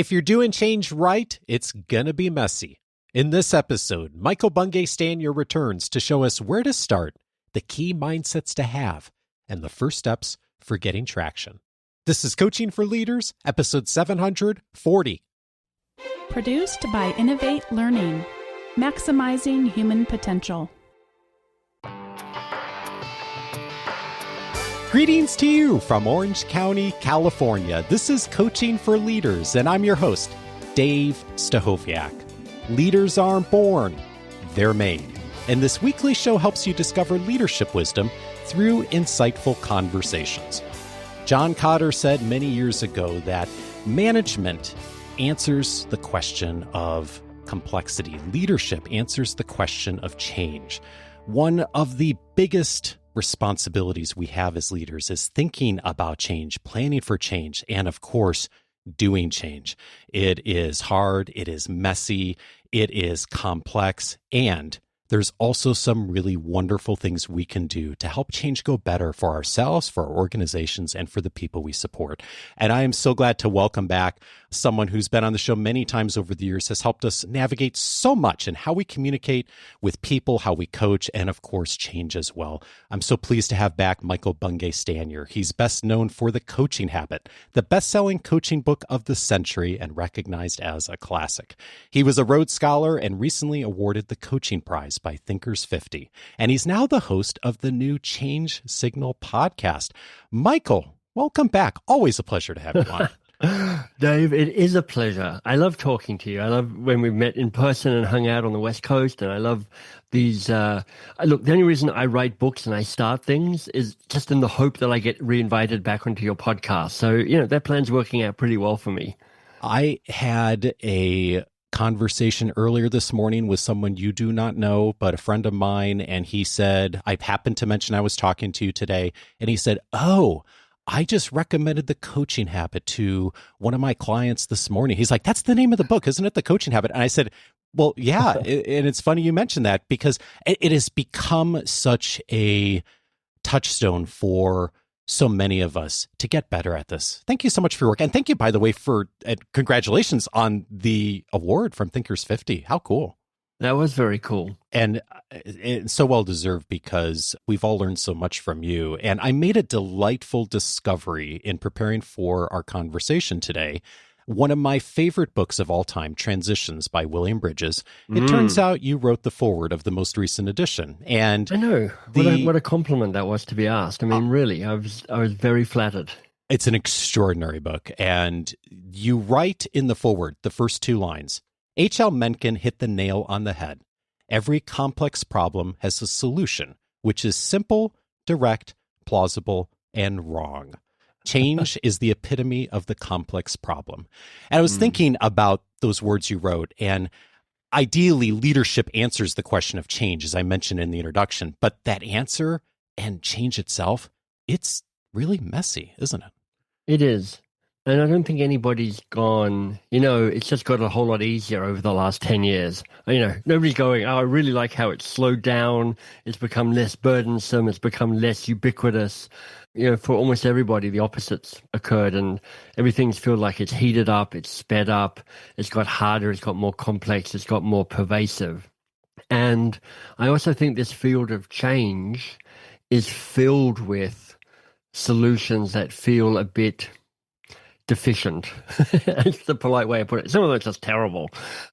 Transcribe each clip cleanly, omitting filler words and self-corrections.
If you're doing change right, it's gonna be messy. In this episode, Michael Bungay Stanier returns to show us where to start, the key mindsets to have, and the first steps for getting traction. This is Coaching for Leaders, episode 740. Produced by Innovate Learning, maximizing human potential. Greetings to you from Orange County, California. This is Coaching for Leaders, and I'm your host, Dave Stachowiak. Leaders aren't born, they're made. And this weekly show helps you discover leadership wisdom through insightful conversations. John Cotter said many years ago that management answers the question of complexity. Leadership answers the question of change. One of the biggest responsibilities we have as leaders is thinking about change, planning for change, and of course, doing change. It is hard, it is messy, it is complex, and there's also some really wonderful things we can do to help change go better for ourselves, for our organizations, and for the people we support. And I am so glad to welcome back someone who's been on the show many times over the years, has helped us navigate so much in how we communicate with people, how we coach, and of course, change as well. I'm so pleased to have back Michael Bungay Stanier. He's best known for The Coaching Habit, the best-selling coaching book of the century and recognized as a classic. He was a Rhodes Scholar and recently awarded the Coaching Prize by Thinkers 50. And he's now the host of the new Change Signal podcast. Michael, welcome back. Always a pleasure to have you on. Dave, it is a pleasure. I love talking to you. I love when we've met in person and hung out on the West Coast. And I love these. Look, the only reason I write books and I start things is just in the hope that I get reinvited back onto your podcast. So, that plan's working out pretty well for me. I had a conversation earlier this morning with someone you do not know, but a friend of mine. And he said, I happened to mention I was talking to you today. And he said, oh, I just recommended The Coaching Habit to one of my clients this morning. He's like, that's the name of the book, isn't it? The Coaching Habit. And I said, well, yeah. And it's funny you mentioned that because it has become such a touchstone for so many of us to get better at this. Thank you so much for your work. And thank you, by the way, for congratulations on the award from Thinkers 50. How cool. That was very cool. And it's so well-deserved because we've all learned so much from you. And I made a delightful discovery in preparing for our conversation today. One of my favorite books of all time, Transitions by William Bridges. It turns out you wrote the foreword of the most recent edition. And I know. What a compliment that was to be asked. I mean, really, I was very flattered. It's an extraordinary book. And you write in the foreword, the first two lines, H.L. Mencken hit the nail on the head. Every complex problem has a solution, which is simple, direct, plausible, and wrong. Change is the epitome of the complex problem. And I was thinking about those words you wrote, and ideally, leadership answers the question of change, as I mentioned in the introduction. But that answer and change itself, it's really messy, isn't it? It is. And I don't think anybody's gone, it's just got a whole lot easier over the last 10 years. Nobody's going, oh, I really like how it's slowed down. It's become less burdensome. It's become less ubiquitous. For almost everybody, the opposites occurred and everything's feel like it's heated up, it's sped up, it's got harder, it's got more complex, it's got more pervasive. And I also think this field of change is filled with solutions that feel a bit deficient. It's the polite way of putting it. Some of them are just terrible,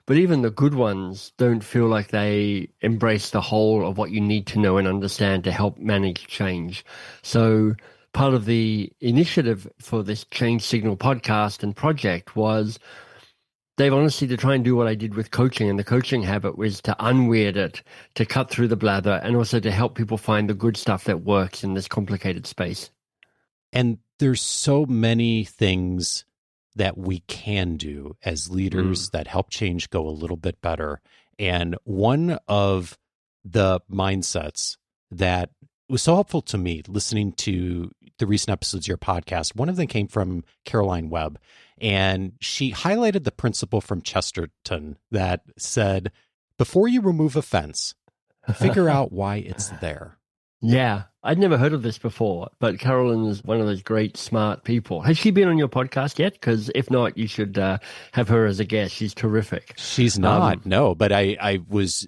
but even the good ones don't feel like they embrace the whole of what you need to know and understand to help manage change. So part of the initiative for this Change Signal podcast and project was, Dave, honestly, to try and do what I did with coaching and the Coaching Habit was to unweird it, to cut through the blather, and also to help people find the good stuff that works in this complicated space. And there's so many things that we can do as leaders that help change go a little bit better. And one of the mindsets that was so helpful to me listening to the recent episodes of your podcast, one of them came from Caroline Webb, and she highlighted the principle from Chesterton that said, before you remove a fence, figure out why it's there. Yeah, I'd never heard of this before, but Carolyn's one of those great, smart people. Has she been on your podcast yet? Because if not, you should have her as a guest. She's terrific. She's not, no, but I was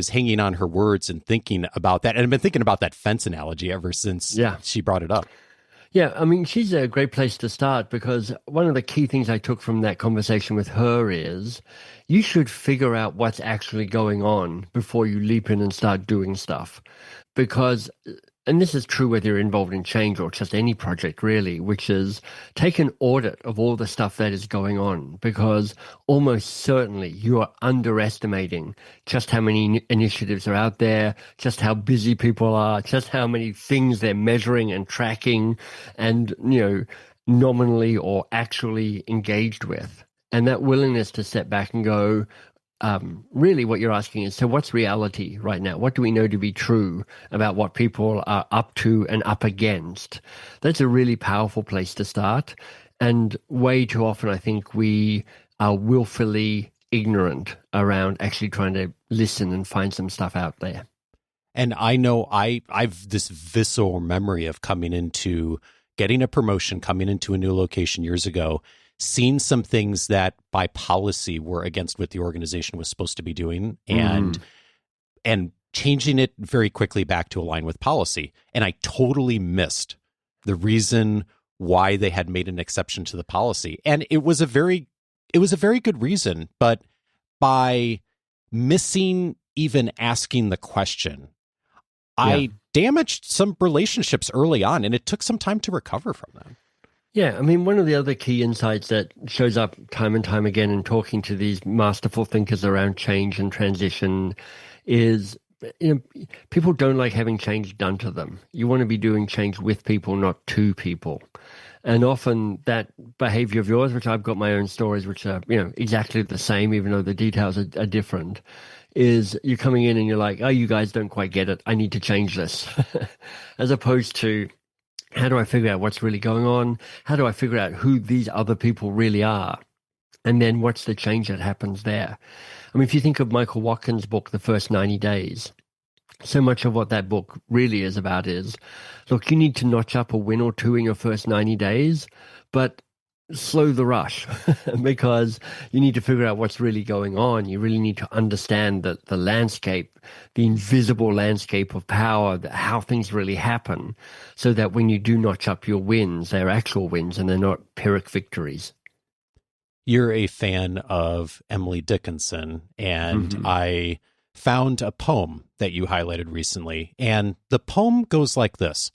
hanging on her words and thinking about that. And I've been thinking about that fence analogy ever since she brought it up. Yeah, I mean, she's a great place to start because one of the key things I took from that conversation with her is you should figure out what's actually going on before you leap in and start doing stuff. Because, and this is true whether you're involved in change or just any project really, which is take an audit of all the stuff that is going on, because almost certainly you are underestimating just how many initiatives are out there, just how busy people are, just how many things they're measuring and tracking and, nominally or actually engaged with. And that willingness to step back and go, really what you're asking is, so what's reality right now? What do we know to be true about what people are up to and up against? That's a really powerful place to start. And way too often, I think we are willfully ignorant around actually trying to listen and find some stuff out there. And I know I've this visceral memory of getting a promotion, coming into a new location years ago, seen some things that by policy were against what the organization was supposed to be doing and changing it very quickly back to align with policy. And I totally missed the reason why they had made an exception to the policy. And it was a very good reason, but by missing even asking the question, I damaged some relationships early on, and it took some time to recover from that. Yeah, I mean, one of the other key insights that shows up time and time again in talking to these masterful thinkers around change and transition is, people don't like having change done to them. You want to be doing change with people, not to people. And often that behavior of yours, which I've got my own stories, which are, exactly the same, even though the details are different, is you're coming in and you're like, oh, you guys don't quite get it. I need to change this. As opposed to, how do I figure out what's really going on? How do I figure out who these other people really are? And then what's the change that happens there? I mean, if you think of Michael Watkins' book, The First 90 Days, so much of what that book really is about is, look, you need to notch up a win or two in your first 90 days, but slow the rush because you need to figure out what's really going on. You really need to understand that the landscape, the invisible landscape of power, how things really happen, so that when you do notch up your wins, they're actual wins and they're not Pyrrhic victories. You're a fan of Emily Dickinson, and I found a poem that you highlighted recently, and the poem goes like this.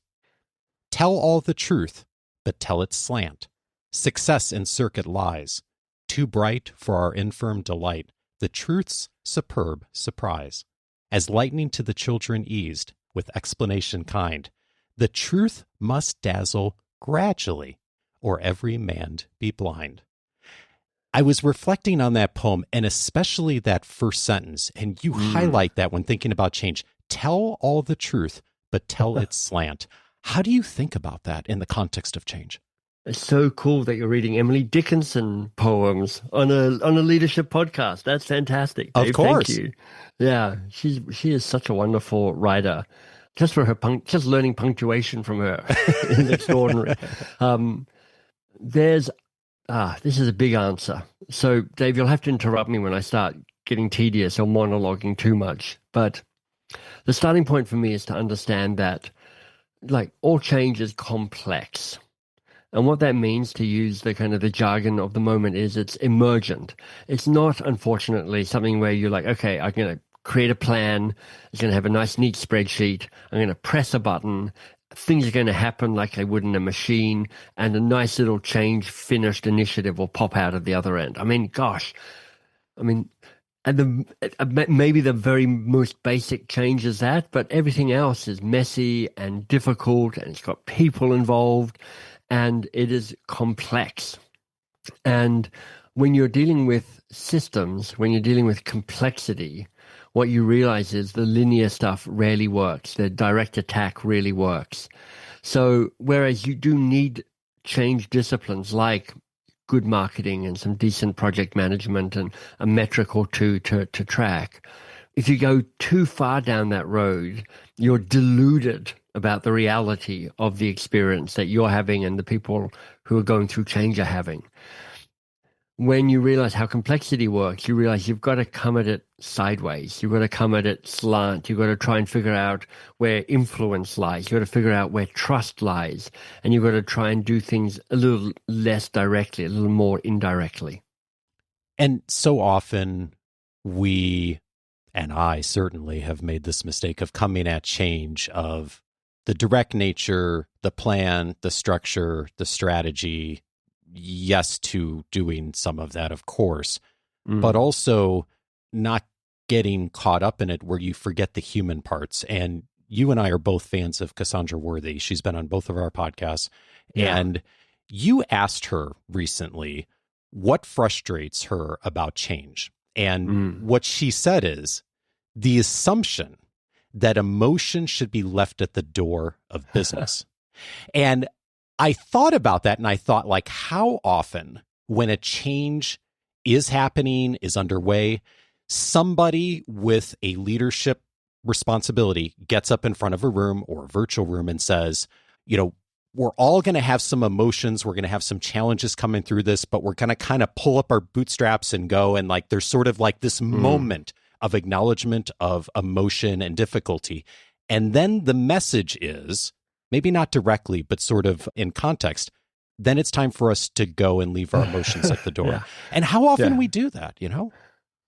Tell all the truth, but tell it slant. Success in circuit lies, too bright for our infirm delight, the truth's superb surprise. As lightning to the children eased, with explanation kind, the truth must dazzle gradually, or every man be blind. I was reflecting on that poem, and especially that first sentence, and you highlight that when thinking about change. Tell all the truth, but tell it slant. How do you think about that in the context of change? It's so cool that you're reading Emily Dickinson poems on a leadership podcast. That's fantastic, Dave. Of course. Thank you. Yeah, she is such a wonderful writer. Just for her just learning punctuation from her is extraordinary. This is a big answer. So, Dave, you'll have to interrupt me when I start getting tedious or monologuing too much. But the starting point for me is to understand that, like, all change is complex. And what that means, to use the kind of the jargon of the moment, is it's emergent. It's not, unfortunately, something where you're like, okay, I'm going to create a plan. It's going to have a nice, neat spreadsheet. I'm going to press a button. Things are going to happen like they would in a machine, and a nice little change finished initiative will pop out at the other end. I mean, gosh, and maybe the very most basic change is that, but everything else is messy and difficult, and it's got people involved, and it is complex. And when you're dealing with systems, when you're dealing with complexity, what you realize is the linear stuff rarely works. The direct attack really works. So whereas you do need change disciplines like good marketing and some decent project management and a metric or two to track, if you go too far down that road, you're deluded about the reality of the experience that you're having and the people who are going through change are having. When you realize how complexity works, you realize you've got to come at it sideways. You've got to come at it slant. You've got to try and figure out where influence lies. You've got to figure out where trust lies. And you've got to try and do things a little less directly, a little more indirectly. And so often we, and I certainly have made this mistake of coming at change of the direct nature, the plan, the structure, the strategy, yes to doing some of that, of course, but also not getting caught up in it where you forget the human parts. And you and I are both fans of Cassandra Worthy. She's been on both of our podcasts. Yeah. And you asked her recently what frustrates her about change. And what she said is the assumption that emotion should be left at the door of business. And I thought about that, and I thought, like, how often when a change is happening, is underway, somebody with a leadership responsibility gets up in front of a room or a virtual room and says, you know, we're all going to have some emotions. We're going to have some challenges coming through this, but we're going to kind of pull up our bootstraps and go. And like, there's sort of like this moment of acknowledgement of emotion and difficulty. And then the message is, maybe not directly, but sort of in context, then it's time for us to go and leave our emotions at the door. Yeah. And how often we do that, you know?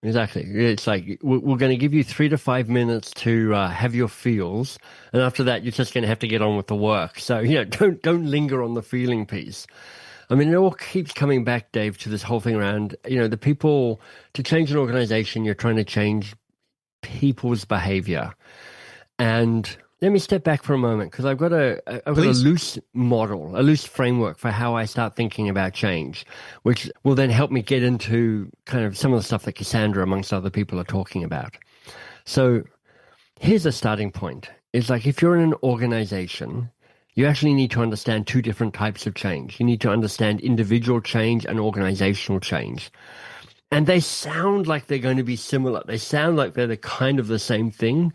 Exactly. It's like, we're going to give you 3 to 5 minutes to have your feels. And after that, you're just going to have to get on with the work. So, you know, don't linger on the feeling piece. I mean, it all keeps coming back, Dave, to this whole thing around, you know, the people, to change an organization, you're trying to change people's behavior. And let me step back for a moment, because I've got a loose model, a loose framework for how I start thinking about change, which will then help me get into kind of some of the stuff that Cassandra, amongst other people, are talking about. So here's a starting point. It's like, if you're in an organization, you actually need to understand 2 different types of change. You need to understand individual change and organizational change. And they sound like they're going to be similar. They sound like they're the kind of the same thing.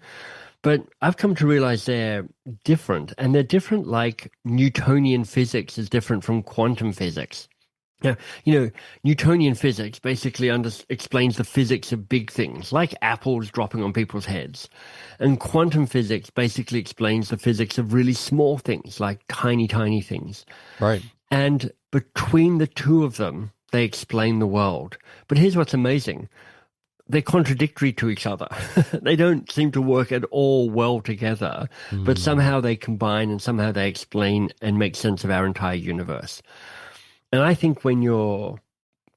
But I've come to realize they're different, and they're different like Newtonian physics is different from quantum physics. Now, you know, Newtonian physics basically explains the physics of big things, like apples dropping on people's heads. And quantum physics basically explains the physics of really small things, like tiny, tiny things. Right. And between the two of them, they explain the world. But here's what's amazing. They're contradictory to each other. They don't seem to work at all well together, but somehow they combine and somehow they explain and make sense of our entire universe. And I think when you're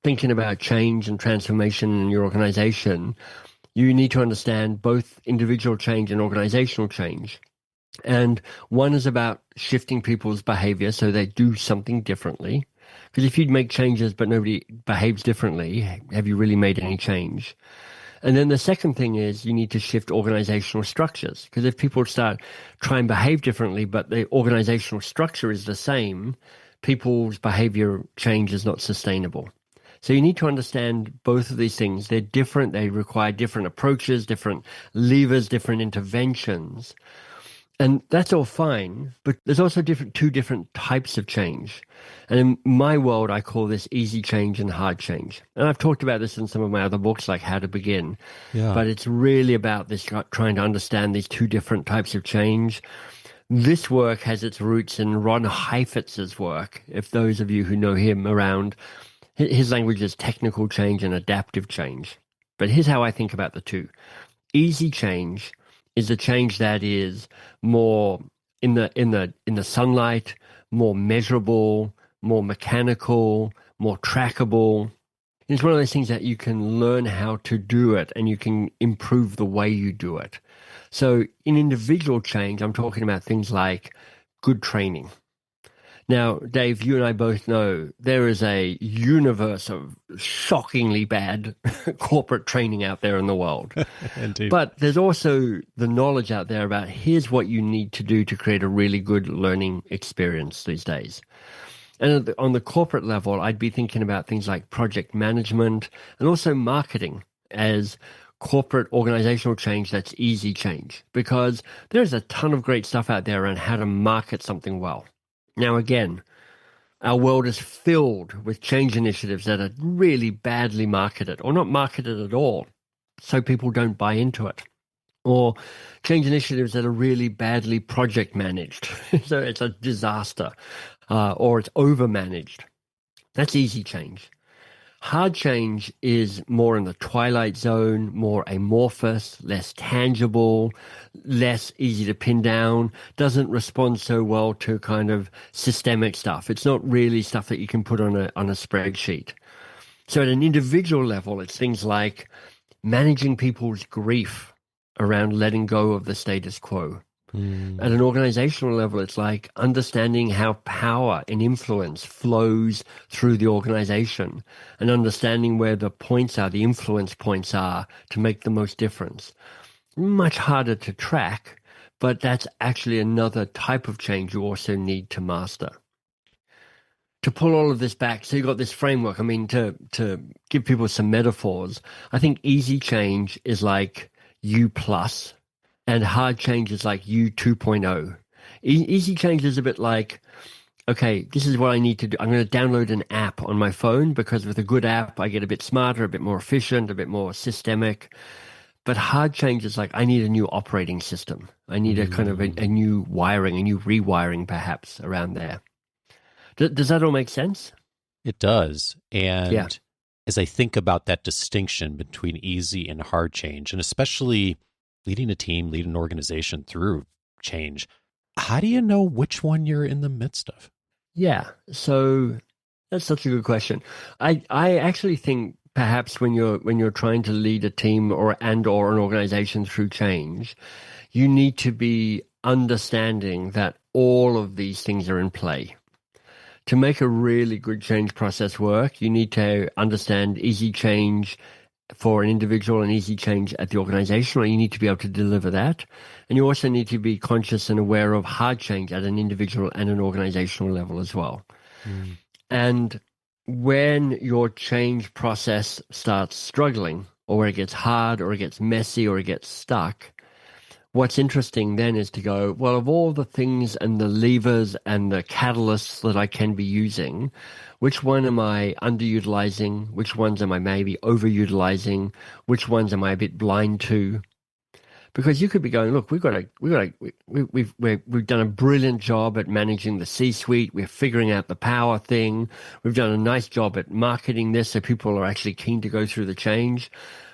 thinking about change and transformation in your organization, you need to understand both individual change and organizational change. And one is about shifting people's behavior so they do something differently. Because if you'd make changes but nobody behaves differently, have you really made any change? And then the second thing is you need to shift organizational structures. Because if people start trying and behave differently, but the organizational structure is the same, people's behavior change is not sustainable. So you need to understand both of these things. They're different. They require different approaches, different levers, different interventions. And that's all fine, but there's also 2 different types of change. And in my world, I call this easy change and hard change. And I've talked about this in some of my other books, like How to Begin. Yeah. But it's really about this, trying to understand these 2 different types of change. This work has its roots in Ron Heifetz's work. If those of you who know him around, his language is technical change and adaptive change. But here's how I think about the 2. Easy change is a change that is more in the sunlight, more measurable, more mechanical, more trackable. It's one of those things that you can learn how to do it and you can improve the way you do it. So in individual change, I'm talking about things like good training. Now, Dave, you and I both know there is a universe of shockingly bad corporate training out there in the world. Indeed. But there's also the knowledge out there about here's what you need to do to create a really good learning experience these days. And on the corporate level, I'd be thinking about things like project management and also marketing as corporate organizational change that's easy change, because there's a ton of great stuff out there on how to market something well. Now, again, our world is filled with change initiatives that are really badly marketed or not marketed at all, so people don't buy into it. Or change initiatives that are really badly project managed. So it's a disaster, or it's over managed. That's easy change. Hard change is more in the twilight zone, more amorphous, less tangible, less easy to pin down, doesn't respond so well to kind of systemic stuff. It's not really stuff that you can put on a spreadsheet. So at an individual level, it's things like managing people's grief around letting go of the status quo. At an organizational level, it's like understanding how power and influence flows through the organization and understanding where the points are, the influence points are, to make the most difference. Much harder to track, but that's actually another type of change you also need to master. To pull all of this back, so you've got this framework. I mean, to give people some metaphors, I think easy change is like U plus, and hard change is like U 2.0. Easy change is a bit like, okay, this is what I need to do. I'm going to download an app on my phone, because with a good app, I get a bit smarter, a bit more efficient, a bit more systemic. But hard change is like, I need a new operating system. I need a kind of a new wiring, a new rewiring perhaps around there. Does that all make sense? It does. And as I think about that distinction between easy and hard change, and especially leading a team, leading an organization through change, how do you know which one you're in the midst of? Yeah, so that's such a good question. I actually think perhaps when you're trying to lead a team or an organization through change, you need to be understanding that all of these things are in play. To make a really good change process work, you need to understand easy change for an individual and easy change at the organization, or you need to be able to deliver that. And you also need to be conscious and aware of hard change at an individual and an organizational level as well. And when your change process starts struggling, or where it gets hard, or it gets messy, or it gets stuck, what's interesting then is to go, well, of all the things and the levers and the catalysts that I can be using, which one am I underutilizing? Which ones am I maybe overutilizing? Which ones am I a bit blind to? Because you could be going, look, we've done a brilliant job at managing the C-suite. We're figuring out the power thing. We've done a nice job at marketing this, so people are actually keen to go through the change.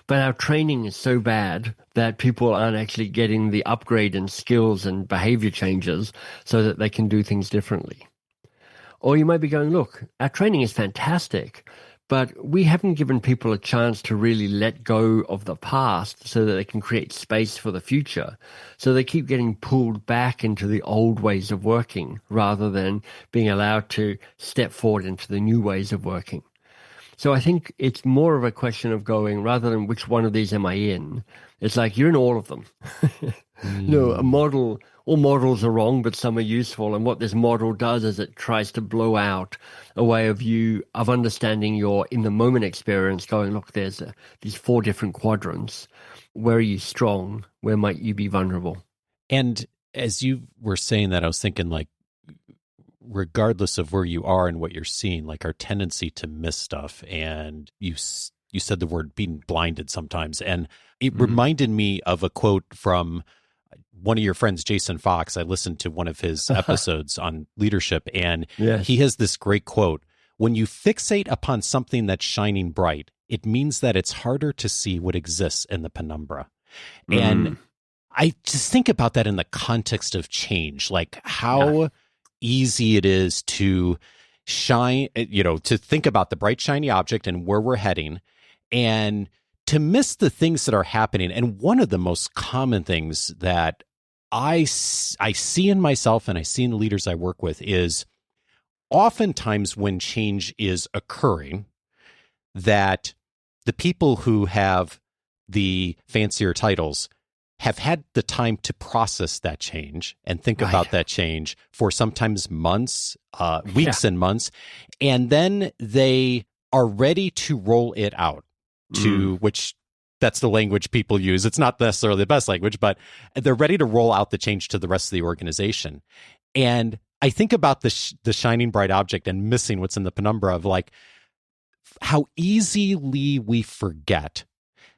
But our training is so bad that people aren't actually getting the upgrade in skills and behavior changes so that they can do things differently. Or you might be going, look, our training is fantastic, but we haven't given people a chance to really let go of the past so that they can create space for the future. So they keep getting pulled back into the old ways of working rather than being allowed to step forward into the new ways of working. So I think it's more of a question of going, rather than which one of these am I in, it's like you're in all of them. All models are wrong, but some are useful. And what this model does is it tries to blow out a way of understanding your in the moment experience, going, look, there's these 4 different quadrants. Where are you strong? Where might you be vulnerable? And as you were saying that, I was thinking, like, regardless of where you are and what you're seeing, like our tendency to miss stuff. And you said the word being blinded sometimes. And it reminded me of a quote from one of your friends, Jason Fox. I listened to one of his episodes on leadership, and he has this great quote: when you fixate upon something that's shining bright, it means that it's harder to see what exists in the penumbra. And I just think about that in the context of change, like how easy it is to to think about the bright, shiny object and where we're heading, and to miss the things that are happening. And one of the most common things that I see in myself and I see in the leaders I work with is oftentimes when change is occurring, that the people who have the fancier titles have had the time to process that change and think about that change for sometimes months, weeks and months. And then they are ready to roll it out, to which that's the language people use. It's not necessarily the best language, but they're ready to roll out the change to the rest of the organization. And I think about the shining bright object and missing what's in the penumbra of like how easily we forget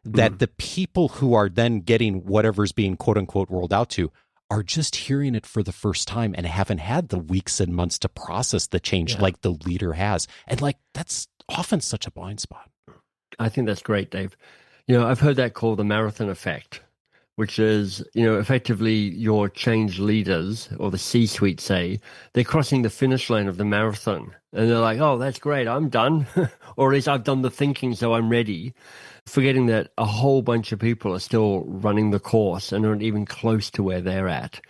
that the people who are then getting whatever's being quote unquote rolled out to are just hearing it for the first time and haven't had the weeks and months to process the change like the leader has. And like, that's often such a blind spot. I think that's great, Dave. I've heard that called the marathon effect, which is, effectively your change leaders or the C-suite say they're crossing the finish line of the marathon and they're like, oh, that's great, I'm done. Or at least I've done the thinking, so I'm ready. Forgetting that a whole bunch of people are still running the course and aren't even close to where they're at.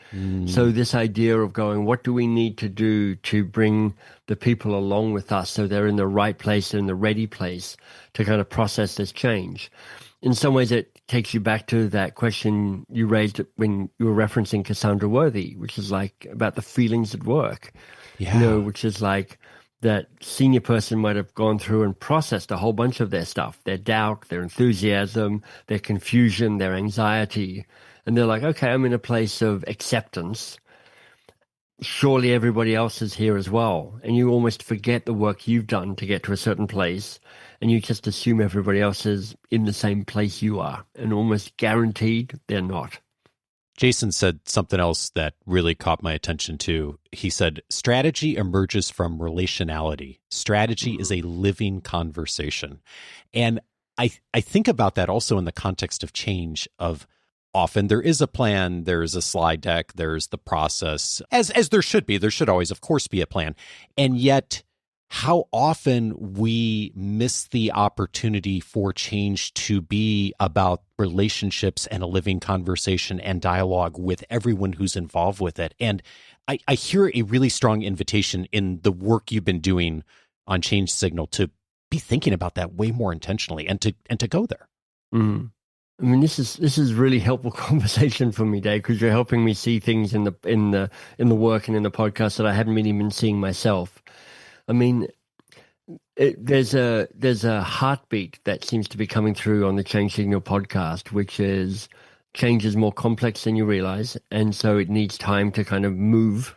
So this idea of going, what do we need to do to bring the people along with us so they're in the right place, in the ready place to kind of process this change? In some ways, it takes you back to that question you raised when you were referencing Cassandra Worthy, which is like about the feelings at work, which is like that senior person might have gone through and processed a whole bunch of their stuff, their doubt, their enthusiasm, their confusion, their anxiety. And they're like, okay, I'm in a place of acceptance. Surely everybody else is here as well. And you almost forget the work you've done to get to a certain place. And you just assume everybody else is in the same place you are. And almost guaranteed they're not. Jason said something else that really caught my attention too. He said, strategy emerges from relationality. Strategy is a living conversation. And I think about that also in the context of change of often there is a plan, there's a slide deck, there's the process, as there should be. There should always, of course, be a plan. And yet how often we miss the opportunity for change to be about relationships and a living conversation and dialogue with everyone who's involved with it. And I hear a really strong invitation in the work you've been doing on Change Signal to be thinking about that way more intentionally and to go there. Mm. I mean, this is really helpful conversation for me, Dave, because you're helping me see things in the work and in the podcast that I haven't been even seeing myself. I mean, there's a heartbeat that seems to be coming through on the Change Signal podcast, which is change is more complex than you realize, and so it needs time to kind of move.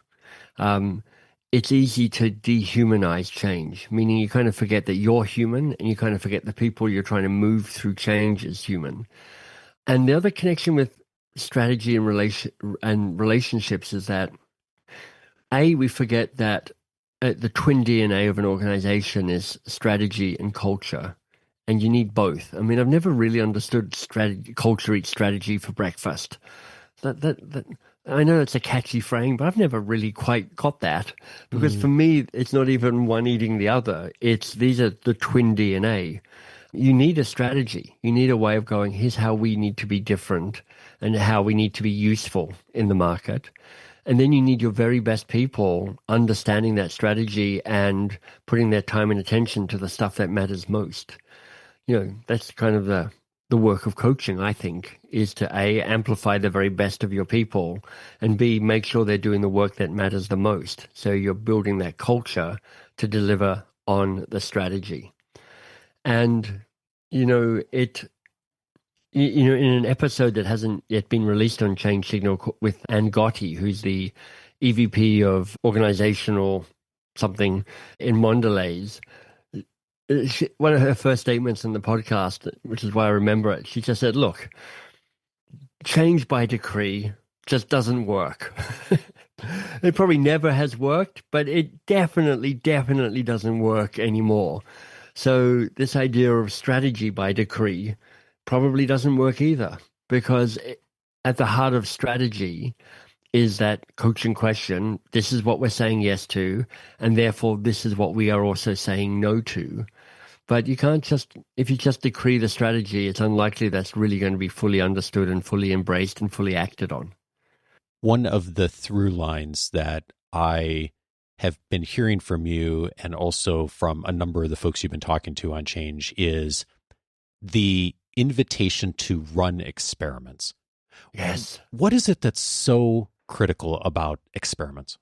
It's easy to dehumanize change, meaning you kind of forget that you're human, and you kind of forget the people you're trying to move through change is human. And the other connection with strategy and relationships is that we forget that the twin DNA of an organization is strategy and culture, and you need both. I mean, I've never really understood culture eats strategy for breakfast. That I know it's a catchy frame, but I've never really quite got that, because for me, it's not even one eating the other. These are the twin DNA. You need a strategy. You need a way of going, here's how we need to be different and how we need to be useful in the market. And then you need your very best people understanding that strategy and putting their time and attention to the stuff that matters most. That's kind of the work of coaching, I think, is to A, amplify the very best of your people, and B, make sure they're doing the work that matters the most. So you're building that culture to deliver on the strategy. And, in an episode that hasn't yet been released on Change Signal with Ann Gotti, who's the EVP of organizational something in Mondelez, one of her first statements in the podcast, which is why I remember it, she just said, look, change by decree just doesn't work. It probably never has worked, but it definitely doesn't work anymore. So this idea of strategy by decree probably doesn't work either, because at the heart of strategy is that coaching question, this is what we're saying yes to, and therefore this is what we are also saying no to. But you can't if you just decree the strategy, it's unlikely that's really going to be fully understood and fully embraced and fully acted on. One of the through lines that I have been hearing from you and also from a number of the folks you've been talking to on change is the invitation to run experiments. Yes. What is it that's so critical about experiments?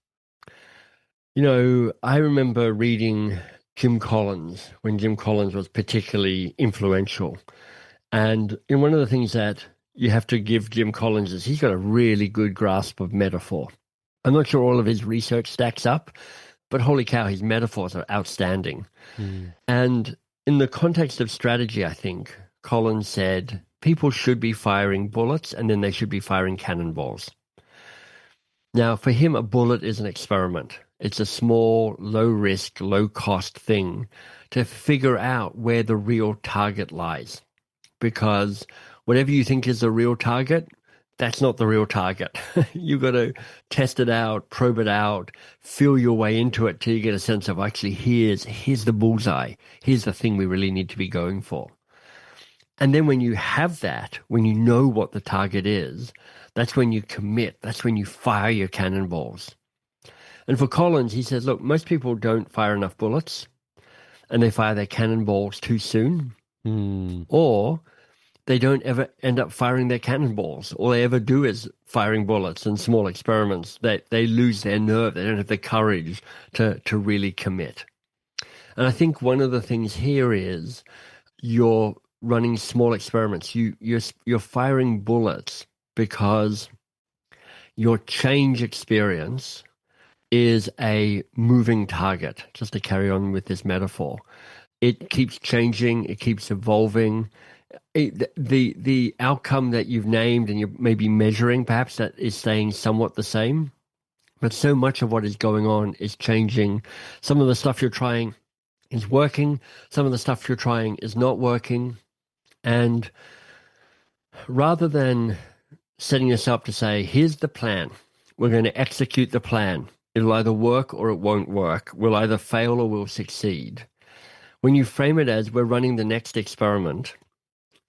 I remember reading Jim Collins when Jim Collins was particularly influential. And one of the things that you have to give Jim Collins is he's got a really good grasp of metaphor. I'm not sure all of his research stacks up, but holy cow, his metaphors are outstanding. And in the context of strategy, I think Collins said people should be firing bullets and then they should be firing cannonballs. Now, for him, a bullet is an experiment. It's a small, low-risk, low-cost thing to figure out where the real target lies. Because whatever you think is the real target, that's not the real target. You've got to test it out, probe it out, feel your way into it till you get a sense of actually here's the bullseye. Here's the thing we really need to be going for. And then when you have that, when you know what the target is, that's when you commit. That's when you fire your cannonballs. And for Collins, he says, look, most people don't fire enough bullets and they fire their cannonballs too soon. Or they don't ever end up firing their cannonballs. All they ever do is firing bullets and small experiments. They lose their nerve. They don't have the courage to really commit. And I think one of the things here is you're running small experiments. You're firing bullets because your change experience is a moving target, just to carry on with this metaphor. It keeps changing. It keeps evolving. The outcome that you've named and you're maybe measuring, perhaps that is staying somewhat the same, but so much of what is going on is changing. Some of the stuff you're trying is working. Some of the stuff you're trying is not working. And rather than setting us up to say, here's the plan, we're going to execute the plan. It'll either work or it won't work. We'll either fail or we'll succeed. When you frame it as we're running the next experiment,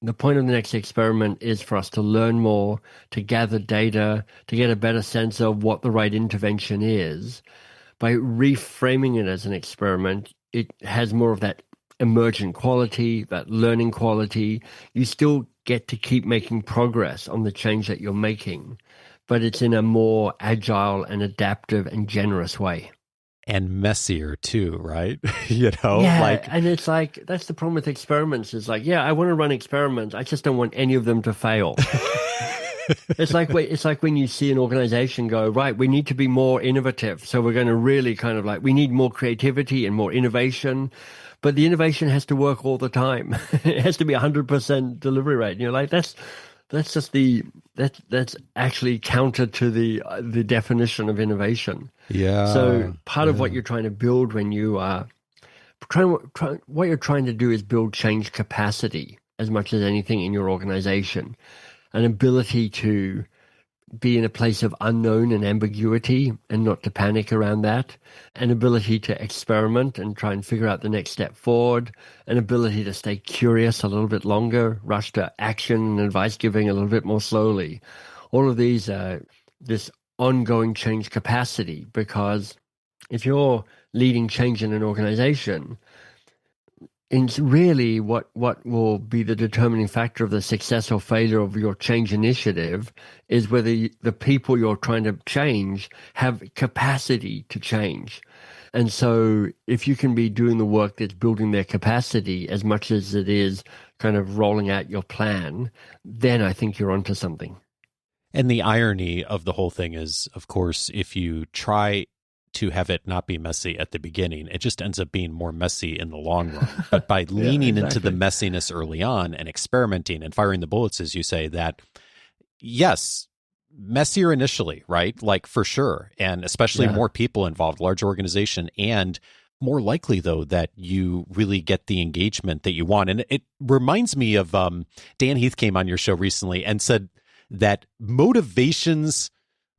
the point of the next experiment is for us to learn more, to gather data, to get a better sense of what the right intervention is. By reframing it as an experiment, it has more of that emergent quality, that learning quality. You still get to keep making progress on the change that you're making, but it's in a more agile and adaptive and generous way. And messier too, right? And it's like, that's the problem with experiments. It's like, I want to run experiments. I just don't want any of them to fail. It's like when you see an organization go, right, we need to be more innovative. So we're going to really kind of we need more creativity and more innovation. But the innovation has to work all the time. It has to be 100% delivery rate. That's actually counter to the definition of innovation. Yeah. So part of what you're trying to build when you are what you're trying to do is build change capacity as much as anything in your organization, an ability to be in a place of unknown and ambiguity and not to panic around that, an ability to experiment and try and figure out the next step forward, an ability to stay curious a little bit longer, rush to action and advice giving a little bit more slowly. All of these are this ongoing change capacity, because if you're leading change in an organization, it's really what will be the determining factor of the success or failure of your change initiative is whether the people you're trying to change have capacity to change. And so if you can be doing the work that's building their capacity as much as it is kind of rolling out your plan, then I think you're onto something. And the irony of the whole thing is, of course, if you try to have it not be messy at the beginning, it just ends up being more messy in the long run. But by leaning into the messiness early on and experimenting and firing the bullets, as you say, that, yes, messier initially, right? Like for sure. And especially more people involved, large organization, and more likely, though, that you really get the engagement that you want. And it reminds me of Dan Heath came on your show recently and said that motivation's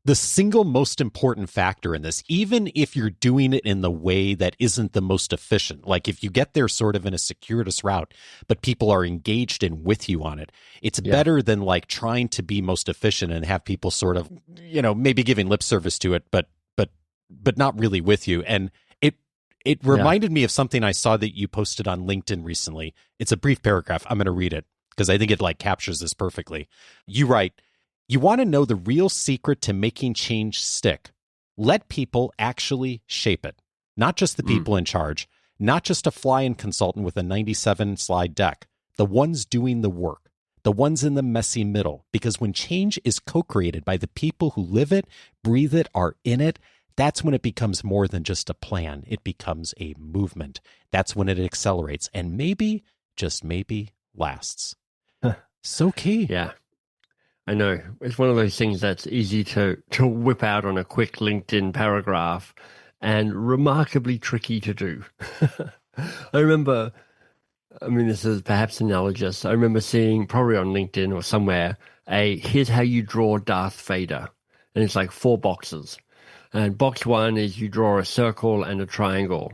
the single most important factor in this, even if you're doing it in the way that isn't the most efficient. Like if you get there sort of in a circuitous route, but people are engaged and with you on it, it's better than like trying to be most efficient and have people sort of, maybe giving lip service to it, but not really with you. And it reminded me of something I saw that you posted on LinkedIn recently. It's a brief paragraph. I'm going to read it because I think it captures this perfectly. You write, "You want to know the real secret to making change stick. Let people actually shape it. Not just the people in charge, not just a fly-in consultant with a 97-slide deck, the ones doing the work. the ones in the messy middle, because when change is co-created by the people who live it, breathe it, are in it, that's when it becomes more than just a plan. It becomes a movement. That's when it accelerates and maybe, just maybe, lasts. So key. Yeah, I know. It's one of those things that's easy to whip out on a quick LinkedIn paragraph and remarkably tricky to do. I remember, I mean, this is perhaps analogous. I remember seeing, probably on LinkedIn or somewhere, here's how you draw Darth Vader. And it's like 4 boxes. And box 1 is you draw a circle and a triangle.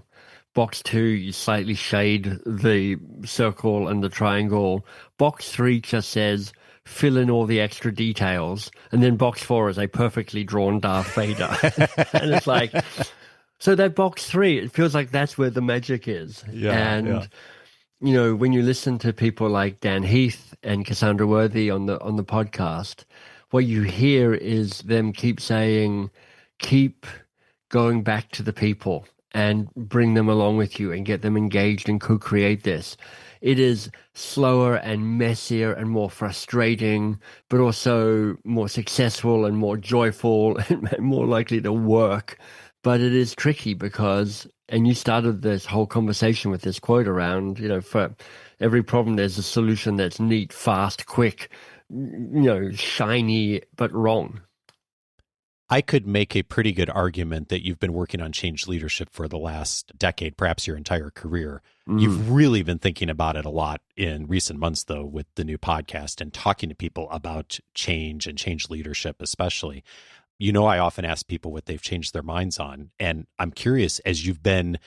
Box 2, you slightly shade the circle and the triangle. Box 3 just says, fill in all the extra details. And then box 4 is a perfectly drawn Darth Vader. And it's like, so that box 3, it feels like that's where the magic is. And you know, when you listen to people like Dan Heath and Cassandra Worthy on the podcast, what you hear is them keep saying, keep going back to the people and bring them along with you and get them engaged and co-create this. It is slower and messier and more frustrating, but also more successful and more joyful and more likely to work. But it is tricky because, and you started this whole conversation with this quote around, you know, for every problem, there's a solution that's neat, fast, quick, you know, shiny, but wrong. I could make a pretty good argument that you've been working on change leadership for the last decade, perhaps your entire career. You've really been thinking about it a lot in recent months, though, with the new podcast and talking to people about change and change leadership, especially. You know, I often ask people what they've changed their minds on. And I'm curious, as you've been,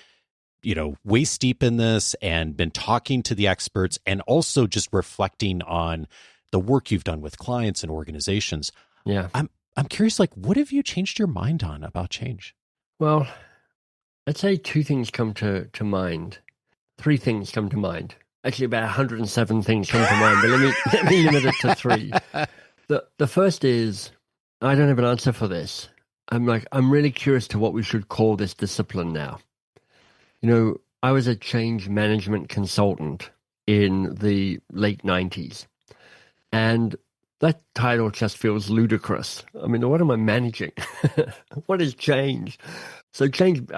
you know, waist deep in this and been talking to the experts and also just reflecting on the work you've done with clients and organizations. Yeah. I'm curious, like, what have you changed your mind on about change? Well, I'd say 2 things come to mind. 3 things come to mind. Actually, about 107 things come to mind, but let me limit it to 3. The first is, I don't have an answer for this. I'm really curious to what we should call this discipline now. You know, I was a change management consultant in the late 90s. And that title just feels ludicrous. I mean, what am I managing? What is change? So change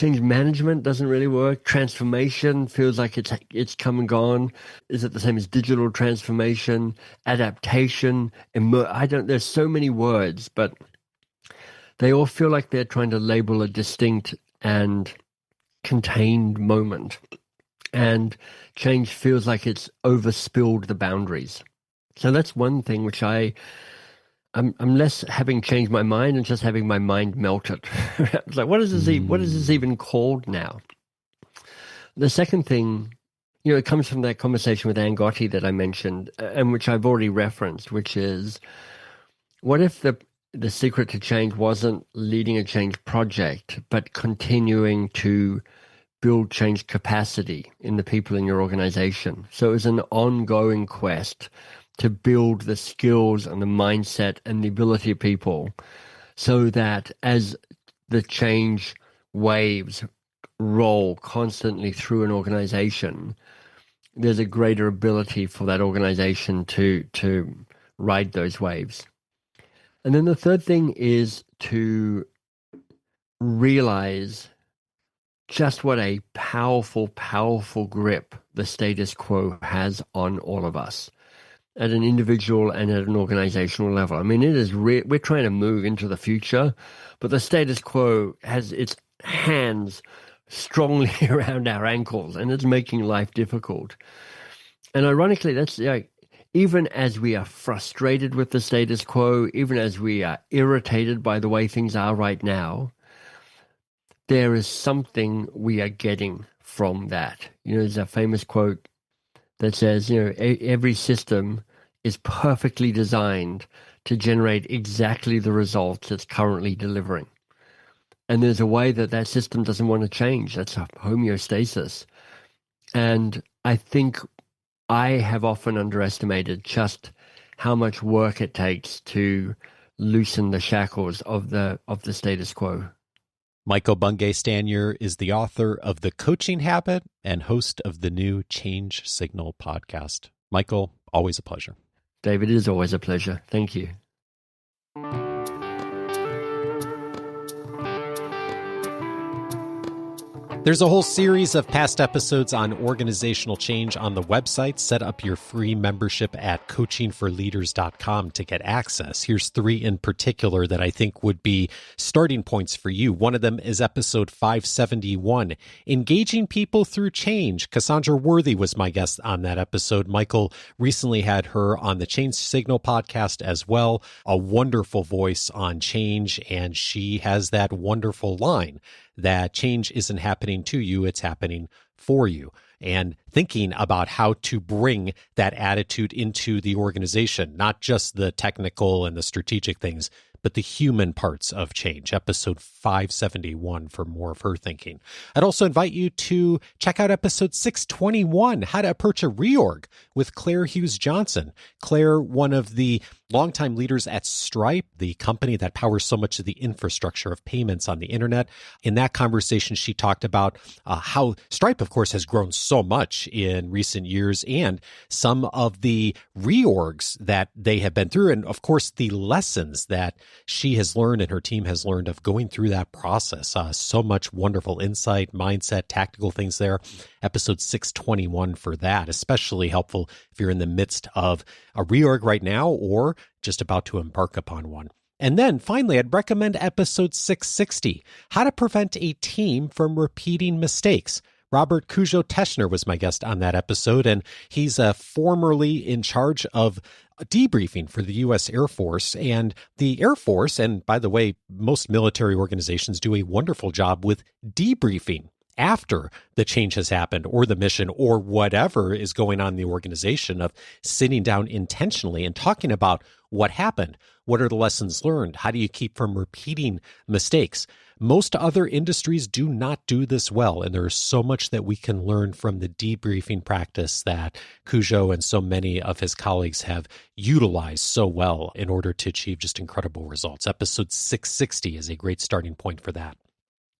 management doesn't really work. Transformation feels like it's come and gone. Is it the same as digital transformation, adaptation? There's so many words, but they all feel like they're trying to label a distinct and contained moment. And change feels like it's overspilled the boundaries. So that's one thing which I'm less having changed my mind and just having my mind melted. It's like, what is this even called now? The second thing, you know, it comes from that conversation with Ann Gotti that I mentioned, and which I've already referenced, which is, what if the secret to change wasn't leading a change project, but continuing to build change capacity in the people in your organization? So it was an ongoing quest to build the skills and the mindset and the ability of people so that as the change waves roll constantly through an organization, there's a greater ability for that organization to ride those waves. And then the third thing is to realize just what a powerful, powerful grip the status quo has on all of us, at an individual and at an organizational level. I mean, it is we're trying to move into the future, but the status quo has its hands strongly around our ankles, and it's making life difficult. And ironically, that's like, even as we are frustrated with the status quo, even as we are irritated by the way things are right now, there is something we are getting from that. You know, there's a famous quote that says, you know, every system is perfectly designed to generate exactly the results it's currently delivering. And there's a way that system doesn't want to change. That's a homeostasis. And I think I have often underestimated just how much work it takes to loosen the shackles of the status quo. Michael Bungay Stanier is the author of The Coaching Habit and host of the new Change Signal podcast. Michael, always a pleasure. David, it is always a pleasure. Thank you. There's a whole series of past episodes on organizational change on the website. Set up your free membership at coachingforleaders.com to get access. Here's 3 in particular that I think would be starting points for you. One of them is episode 571, Engaging People Through Change. Cassandra Worthy was my guest on that episode. Michael recently had her on the Change Signal podcast as well. A wonderful voice on change, and she has that wonderful line that change isn't happening to you, it's happening for you. And thinking about how to bring that attitude into the organization, not just the technical and the strategic things, but the human parts of change. Episode 571 for more of her thinking. I'd also invite you to check out episode 621, How to Approach a Reorg with Claire Hughes Johnson. Claire, one of the longtime leaders at Stripe, the company that powers so much of the infrastructure of payments on the internet. In that conversation, she talked about how Stripe, of course, has grown so much in recent years and some of the reorgs that they have been through. And of course, the lessons that she has learned and her team has learned of going through that process. So much wonderful insight, mindset, tactical things there. Episode 621 for that, especially helpful if you're in the midst of a reorg right now or just about to embark upon one. And then finally, I'd recommend episode 660, How to Prevent a Team from Repeating Mistakes. Robert Cujo-Teschner was my guest on that episode, and he's formerly in charge of debriefing for the U.S. Air Force. And the Air Force, and by the way, most military organizations do a wonderful job with debriefing after the change has happened or the mission or whatever is going on in the organization, of sitting down intentionally and talking about what happened. What are the lessons learned? How do you keep from repeating mistakes? Most other industries do not do this well, and there is so much that we can learn from the debriefing practice that Cujo and so many of his colleagues have utilized so well in order to achieve just incredible results. Episode 660 is a great starting point for that.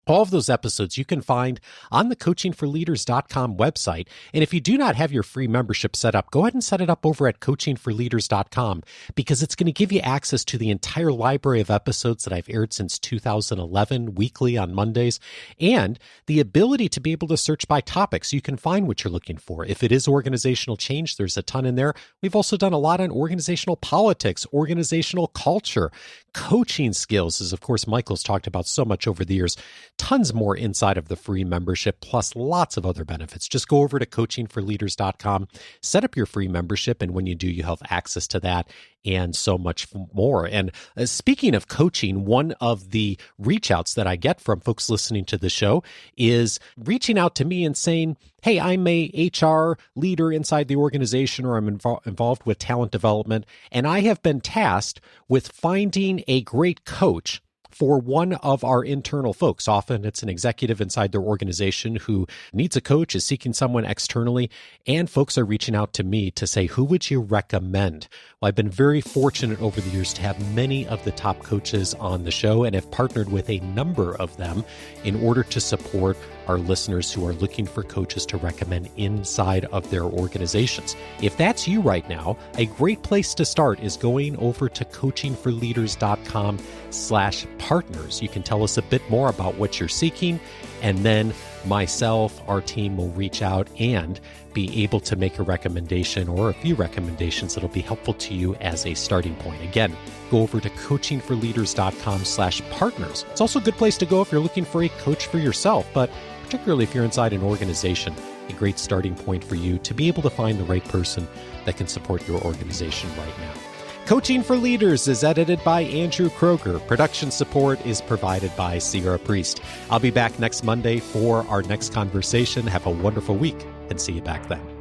All of those episodes you can find on the coachingforleaders.com website. And if you do not have your free membership set up, go ahead and set it up over at coachingforleaders.com, because it's going to give you access to the entire library of episodes that I've aired since 2011, weekly on Mondays, and the ability to be able to search by topic so you can find what you're looking for. If it is organizational change, there's a ton in there. We've also done a lot on organizational politics, organizational culture, coaching skills, as of course Michael's talked about so much over the years. Tons more inside of the free membership, plus lots of other benefits. Just go over to coachingforleaders.com, set up your free membership, and when you do, you have access to that and so much more. And speaking of coaching, one of the reach outs that I get from folks listening to the show is reaching out to me and saying, hey, I'm a HR leader inside the organization, or I'm involved with talent development, and I have been tasked with finding a great coach for one of our internal folks. Often it's an executive inside their organization who needs a coach, is seeking someone externally, and folks are reaching out to me to say, who would you recommend? Well, I've been very fortunate over the years to have many of the top coaches on the show, and have partnered with a number of them in order to support our listeners who are looking for coaches to recommend inside of their organizations. If that's you right now, a great place to start is going over to coachingforleaders.com/partners. You can tell us a bit more about what you're seeking, and then myself, our team will reach out and be able to make a recommendation or a few recommendations that'll be helpful to you as a starting point. Again, go over to coachingforleaders.com/partners. It's also a good place to go if you're looking for a coach for yourself, but particularly if you're inside an organization, a great starting point for you to be able to find the right person that can support your organization right now. Coaching for Leaders is edited by Andrew Kroger. Production support is provided by Sierra Priest. I'll be back next Monday for our next conversation. Have a wonderful week, and see you back then.